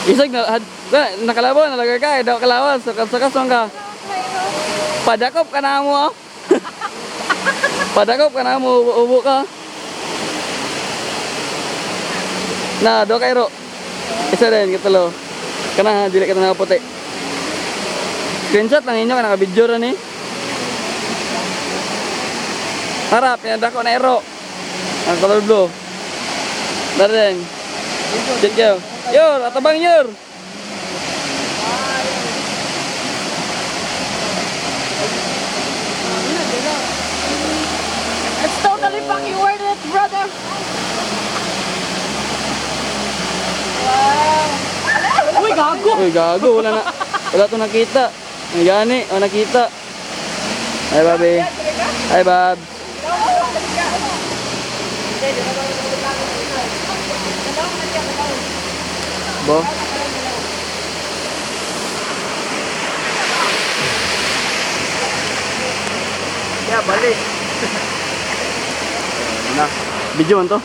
Isag na nakalaban nalagay ka daw kalawan sakas ka. Padakop ka na mo. Padakop ka na mo ubo ka. Na do kay ro. Isa rin kitulo. Kana dili ka na puti. Screenshot lang inyo kana ka-video ra ni. Harap yan dako na ero. Ang color blue. Darren. Check yo. Yor, atabang yor. It's totally fucking worth it, brother. Wow. Uy, gago. Uy, gago wala to nakita. Ay gani, o nakita. Ay babe. Ay bab. Bo. Ya, balik. Na. Video man to.